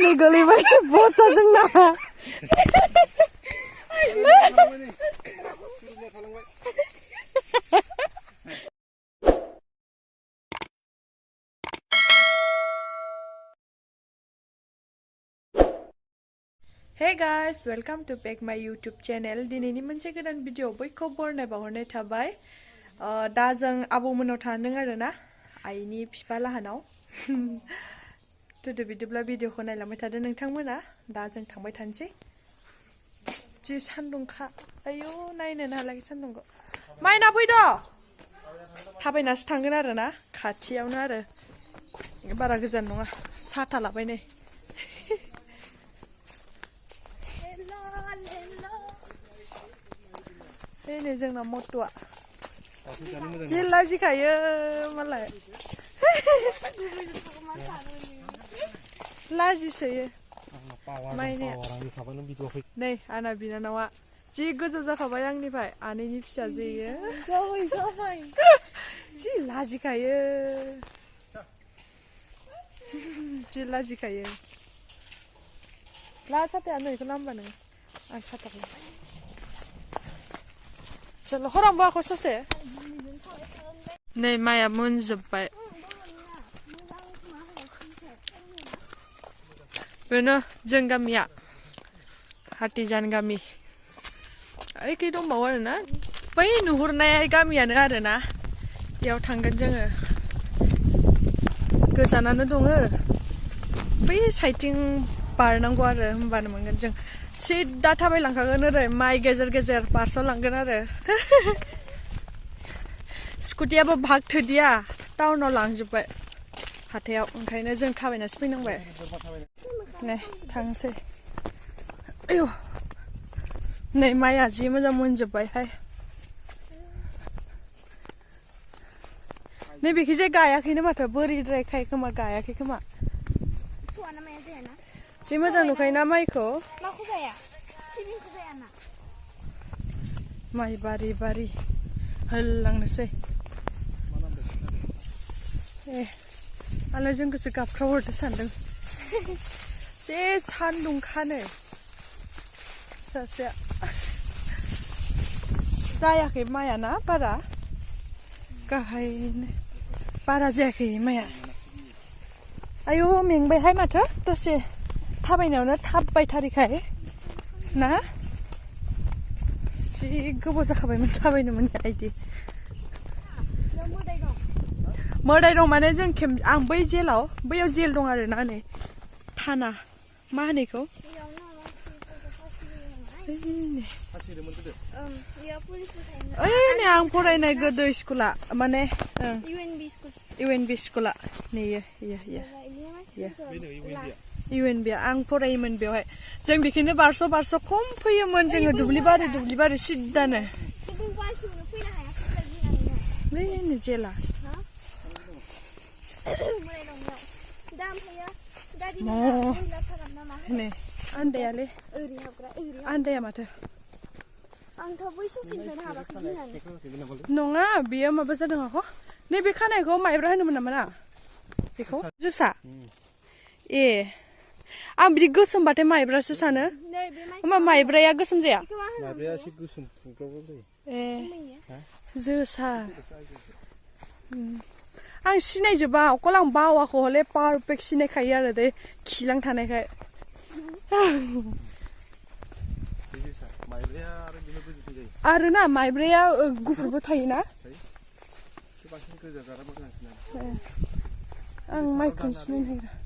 नै गोलैबाय बसा जोंना Hey guys, welcome to back my YouTube channel. दिनैनि मोनसे गोदान भिडिअ बयखौ बरनाय बावहरनाय थाबाय। दा जों आबौमोनाव थांदों आरोना आइनि फिफा लाहानाव। थुदो बिदिब्ला भिडिअखौ नायलांबाय थादो नोंथांमोना। दा जों थांबाय थानोसै। जि सान्दुंखा। आयौ नायनोनो हालाखै सान्दुंखौ। माइना फैद'। थाबायनासो थांगोन आरोना खाथियावनो आरो बारा गोजान नङा। साथा लाबाय नै। Ini जोंना मट'आ जि लाजिखायो मालाय लाजिसोयो माइनाया नै आंना बिनानावा जि गोजौ जाखाबाय आंनिफ्राय आनैनि फिसाजोयो जि लाजिखायो जि लाजिखायो ला साथाया नैखौ लामबा नोङो आं साथाखौ चलो हरांबो आखौ ससे नै माइया मोनजोब्बाय बेनो जों गामिया हातिजान गामि ओइखै दंबावो आरोना बै नुहुरनाय गामियानो आरोना बेयाव थांगोन जोङो गोजानानो दङ बै साइडथिं बारनांगौ आरो होमबानो मोनगोन जों सिदा थाबायलांखागोन ओरै माइ गेजेर गेजेर बारस'लांगोन आरो स्कुटियाबो भाग थोदिया टाउनाव लांजोब्बाय हाथायाव ओंखायनो जों थाबायनासो फैनांबाय नै थांसै आयौ नै माइया जि मोजां मोनजोब्बायहाय नै बेखैजाय गायाखैनो माथो बोरिद्रायखाय खोमा गायाखै खोमा जि मोजां नुखायोना माइखौ माइ बारि बारि होलांनोसै ए आंलाय जोंखौसो गाबख्रावहरदो सानदों जे सान्दुंखानो सासेया जायाखै माइया ना बारा गाहायनो बारा जायाखै माइया आयौ मेंबायहाय माथो दसे थाबायनायावनो थाबबायथारिखाय ना जि गोबाव जाखाबायमोन थाबायनो मोननाय आइदि मोदाय दं माने जों आं बै जेलाव बैयाव जेल दं आरोना नै थाना मा होनो इखौ ओइ नै आं फरायनाय गोदो स्कुला माने इउएनबि स्कुला नैयो इउएनबि आं फरायोमोन बेवहाय जों बेखौनो बारस' खम फैयोमोन जोङो दुब्लि बारि सिद्दानो नै जेला नै आन्दायालै आन्दाया माथो नङा बेयो माबा जादों आख' नैबे खानायखौ माइब्रा होनोमोन नामा ना बेखौ जोसा ए आं बिदि गोसोमबाथाय माइब्रासो सानो होमबा माइब्राया गोसोम जाया ए जोसा आं सिनायजोबा अकल आं बावाखौ हले पारफेक्ट सिनायखायो आरो दे खिलां थानायखाय आरो ना माइब्राया गुफुरबो थायोना आं माइखौनो सिनायनो नागिरा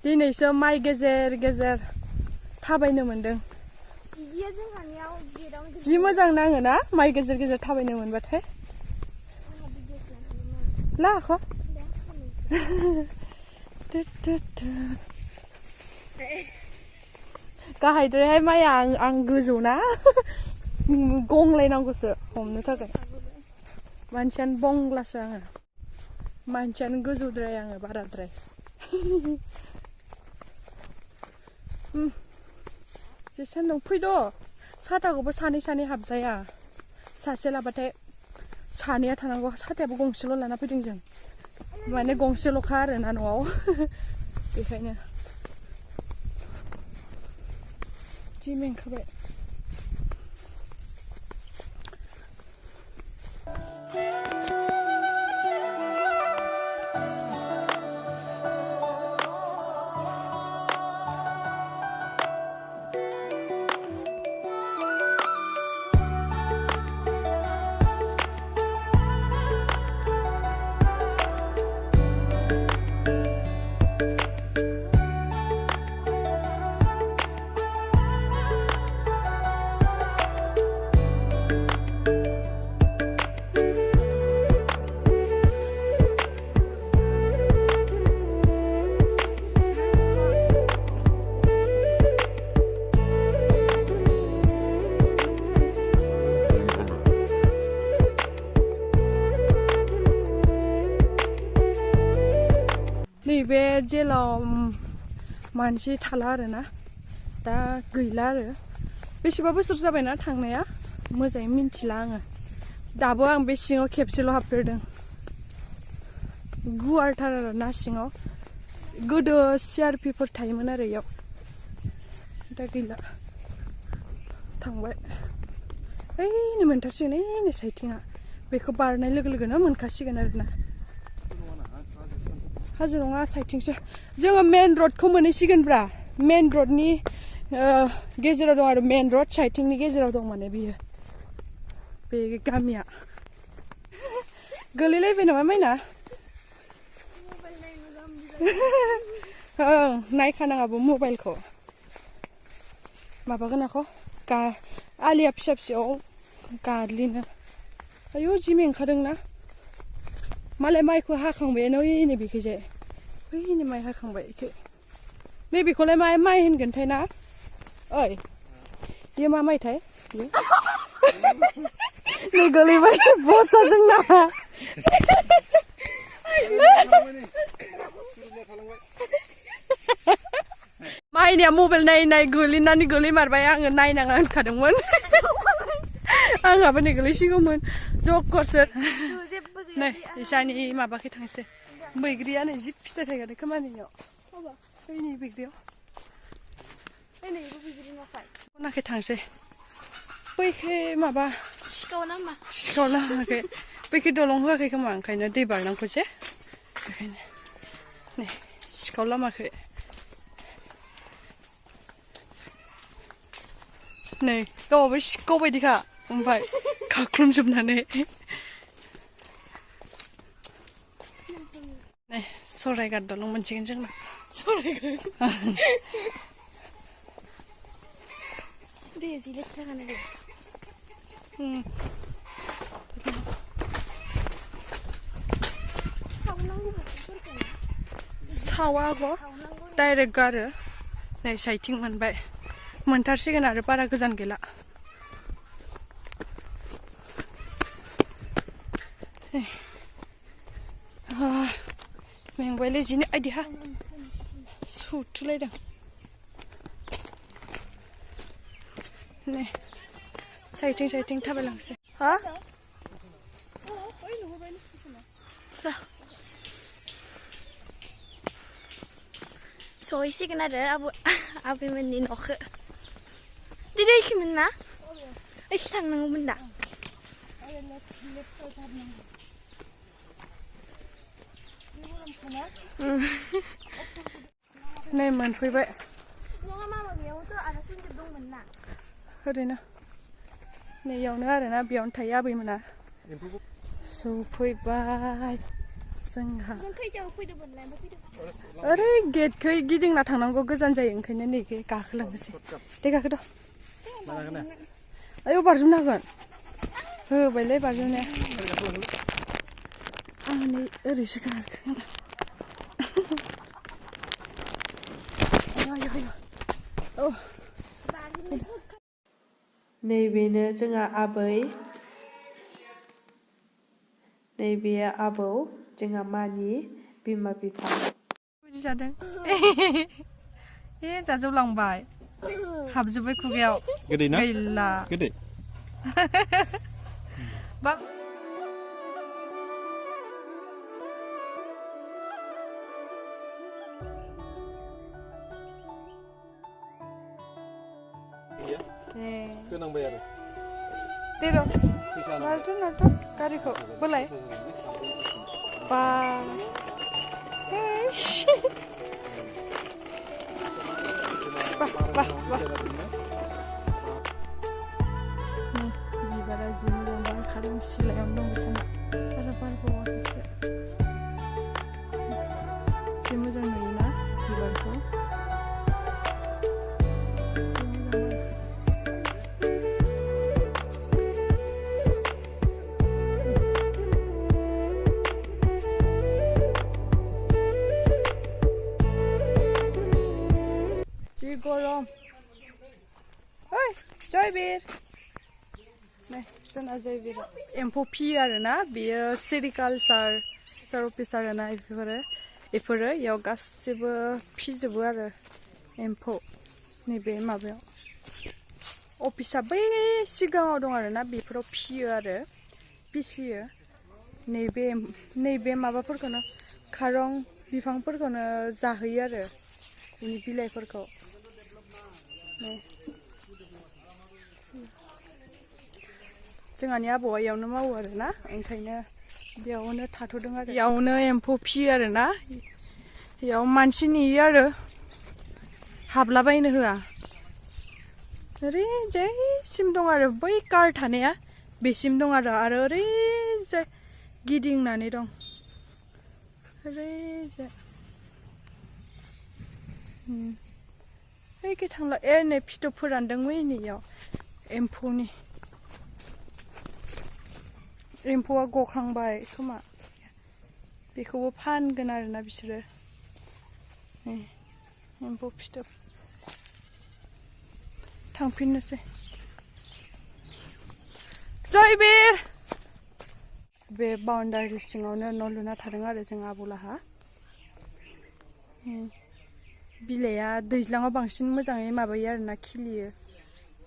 दिनैसो माइ गेजेर गेजेर थाबायनो मोनदों जि मोजां नाङो ना माइ गेजेर गेजेर थाबायनो मोनबाथाय लाख गाहायद्रायहाय माइया आं गोजौ ना गंलायनांगौसो हमनो थाखाय मानसियानो बंग्लासो आङो मानसियानो गोजौद्राय आङो बाराद्राय जे सान्दुं फैद' साथाखौबो सानै हाबजाया सासे लाबाथाय सानैया थानांगौ साथायाबो गंसेल' लाना फैदों जों माने गंसेल'खा आरोना न'आव बेखायनो जि मेंखाबाय नैबे जेलाव मानसि थाला आरोना दा गैला आरो बेसेबा बोसोर जाबायना थांनाया मोजाङै मिन्थिला आङो दाबो आं बे सिङाव खेबसेल' हाबफेरदों गुवारथार आरो ना सिङाव गोदो CRPफोर थायोमोन आरो इयाव दा गैला थांबाय ओइनो मोनथारसिगोन ओइनो साइथिंआ बेखौ बारनाय लोगो लोगोनो मोनखासिगोन आरोना हाजो नङा साइथिंसो जोङो मेन रडखौ मोनहैसिगोनब्रा मेन रडनि गेजेराव दं आरो मेन रड साइथिंनि गेजेराव दं माने बियो बे गामिया गोलैलायबाय नामा माइना ओं नायखानाङाबो मबाइलखौ माबागोनाखौ आलिया फिसा फिसायाव गाद्लिनो आयौ जि मेंखादोंना मालाय माइखौ हाखांबायानो ओइनो बेखैजाय ओइनो माइ हाखांबाय इखै नैबेखौलाय मा माइ होनगोनथाय ना ओइ बेयो मा माइथाय नै गोलैबाय बसा जोंना माइनिया मबाइल नायै गोलैनानै गोलैमारबाय आङो नायनाङा होनखादोंमोन आंहाबो नै गोलैसिगौमोन ज'खसो नै इसानि माबाखै थांसै बैग्रिया नै जि फिथाइ थायगारदों खोमानियाव बैनि बैग्रियाव खनाखै थांसै बैखै माबा सिखाव लामाखै बैखै दलं होआखै खोमा ओंखायनो दै बारनांगौ जे बेखायनो नै सिखाव लामाखै नै गावहाबो सिखाव बायदिखा ओमफ्राय खाख्लुमजोबनानै नै सरायघाट दलं मोनसिगोन जोंना सरायघाट दे जि लेथ्रा गाना दे सावा आब' डाइरेक्ट गारो नै साइथिं मोनबाय मोनथारसिगोन आरो बारा गोजान गैला मेंबायलै जिनो आइदिहा सुथुलायदों नै साइथिं थाबायलांसै हा सहैसिगोन आरो आबैमोननि न'खौ दिनै एखेमोन ना एखे थांनांगौमोन दा नै मोनफैबाय नङा मामा बेयावथ' आलासिफोर दंमोन ना ओरैनो नैयावनो आरोना बेयावनो थायो आबैमोना सफैबाय जोंहा ओरै गेटखै गिदिंना थांनांगौ गोजान जायो ओंखायनो नैखै गाखोलांनोसै दे गाखोद' आयौ बारजुमनो हागोन होबायलै बारजुमनाया आं नै ओरैसो गाखोगोन नैबेनो जोंहा आबै नैबेयो आबौ जोंहा मानि बिमा बिफा बिदि जादों जाजोबलांबाय हाबजोब्बाय खुगायाव गैला गोदै बा गोनांबाय आरो देर' फैसा नारथ' गारिखौ बोलाय बा बिबारा जि मोजां बारखादों सिलायावनो दं बिसोरना आरो बारबावाखैसो जि मोजां नुयोना बिबारखौ जि गरम ओइ जयबीर नै जोंना जयबीरा एम्फौ फियो आरोना बेयो सेरिकालचार अफिस आरोना बेफोरो इयाव गासिबो फिजोबो आरो एम्फौ नैबे माबायाव अफिसा बै सिगाङाव दं आरोना बेफोराव फियो आरो फिसियो नैबे माबाफोरखौनो खारं बिफांफोरखौनो जाहोयो आरो बिनि बिलाइफोरखौ जोंहानि आबौआ इयावनो मावो आरोना ओंखायनो बेयावनो थाथ'दों आरो इयावनो एम्फौ फियो आरोना इयाव मानसि नेयो आरो हाबलाबायनो होआ ओरैजायसिम दं आरो बै कार थानाया बेसिम दं आरो ओरैजाय गिदिंनानै दं ओरैजाय ओइखै थांला नै फिथोब फोरानदों मैनियाव एम्फौआ गखांबाय खोमा बेखौबो फानगोन आरोना बिसोरो एम्फौ फिथोब थांफिननोसै जयबीर बे बाउन्डारि सिङावनो न' लुना थादों आरो जों आबौलाहा बिलाइआ दैज्लाङाव बांसिन मोजाङै माबायो आरोना खिलियो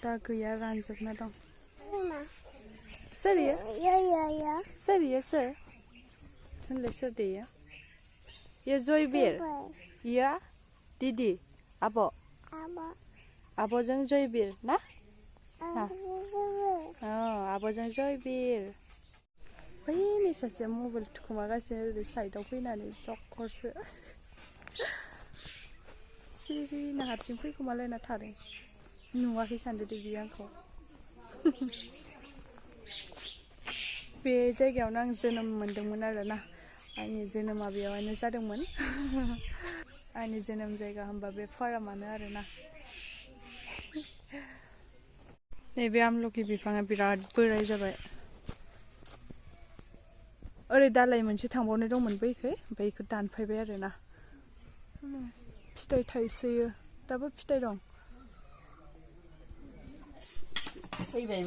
दा गैया रानजोबना दं सोर होनलाय सोर दे इयो जयबीर इयो दिदि आब'जों जयबीर ना आब'जों जयबीर बैनि सासेया मबाइल थुखुमागासिनो ओरै साइडआव फैनानै जखरसो सिरिनो हारसिं फैखुमालायना थादों नुवाखै सानदो दे बियो आंखौ बे जायगायावनो आं जोनोम मोनदोंमोन आरोना आंनि जोनोमा बेयावनो जादोंमोन आंनि जोनोम जायगा होनबा बे फारामानो आरोना नैबे आमलखि बिफाङा बिराद बोराय जाबाय ओरै दालाय मोनसे थांबावनाय दंमोन बैखै ओमफ्राय बेखौ दानफायबाय आरोना फिथाइ थाइसोयो दाबो फिथाइ दं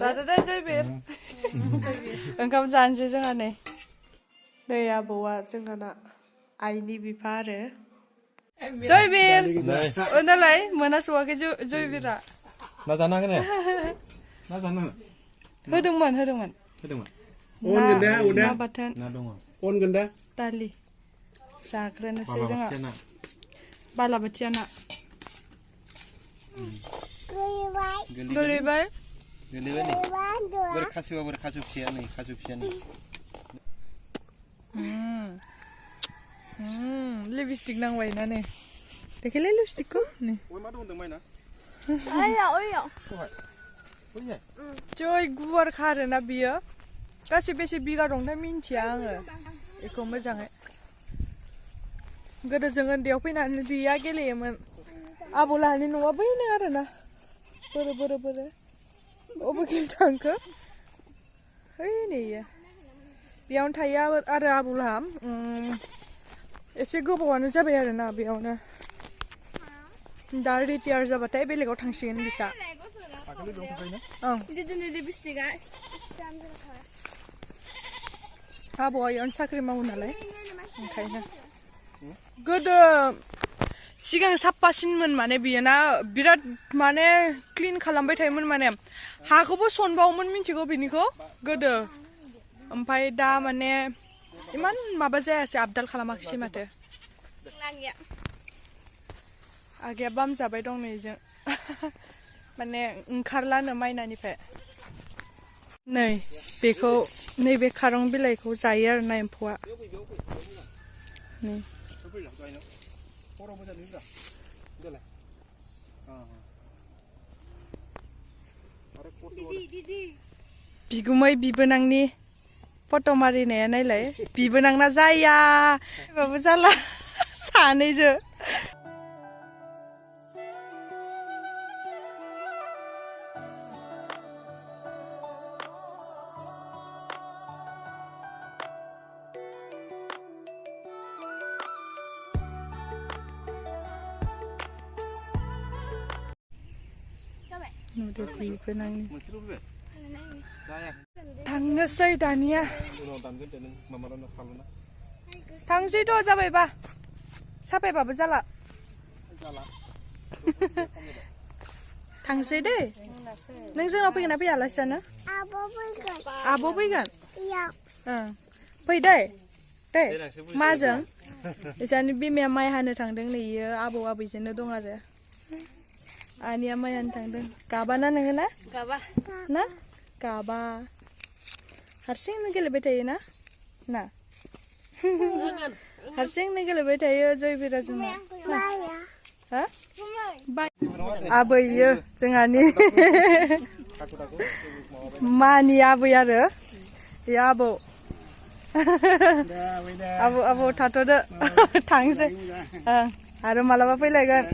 जादो दे जयबीर ओंखाम जानोसै जोंहा नै आबौआ जोंहाना आइनि बिफा आरो जयबीर नालाय मोनासवाखै जयबीरा ना जानो हागोन ना जानो होदोंमोन ना बाथोन अनगोन दा दालि जाग्रोनोसै जोंहा बालाबाथिया ना गोलैबाय बोरै खासु फिसाया नै लिपस्टिक नांबाय ना नै देखायलाय लिपस्टिकखौ नै मा दं होनदों माइना जय गुवार खारोना बियो गासै बेसे बिगा दंथाय मिन्थिया आङो बेखौ मोजाङै गोदो जों उन्दैयाव फैनानै दैया गेलेयोमोन आबौलाहानि न'आ बैनो आरोना बोरो अबेखि थांखो है नैयो बेयावनो थायो आरो आबौलाहा एसे गोबावानो जाबाय आरोना बेयावनो दा रिटायार जाबाथाय बेलेगाव थांसिगोन बिसा आबौआ इयावनो साख्रि मावो नालाय ओंखायनो गोदो सिगां साफासिनमोन माने बियो ना बिराद माने क्लिन खालामबाय थायोमोन माने हाखौबो सनबावोमोन मिन्थिगौ बिनिखौ गोदो ओमफ्राय दा माने इमान माबा जायासै आबदाल खालामाखिसै माथो आगैया बाम जाबाय दं नैजों माने ओंखारलानो माइनानिफ्राय नै बेखौ नैबे खारं बिलाइखौ जायो आरो ना एम्फौआ नै बिगुमै बिबोनांनि फट' मारिनाया नायलाय बिबोनांना जाया बाबो जाला सानैजो नुदो बिबोनांनि थांनोसै दानिया थांसैथ' जाबायबा साफायबाबो जाला थांसै दै नों जोंनाव फैगोन ना फैया आलासि जानो आब' फैगोन फै दै दै माजों इसानि बिमाया माइ हानो थांदों नै इयो आबौ आबैजोंनो दं आरो आनिया माइ हानो थांदों गाबाना नोङो ना गाबा ना गाबा हारसिंनो गेलेबाय थायो ना ना हारसिंनो गेलेबाय थायो जयबिरा जोंना हा आबैयो जोंहानि मानि आबै आरो बे आबौ आबौ आबौ थाथ'दो थांसै आरो मालाबा फैलायगोन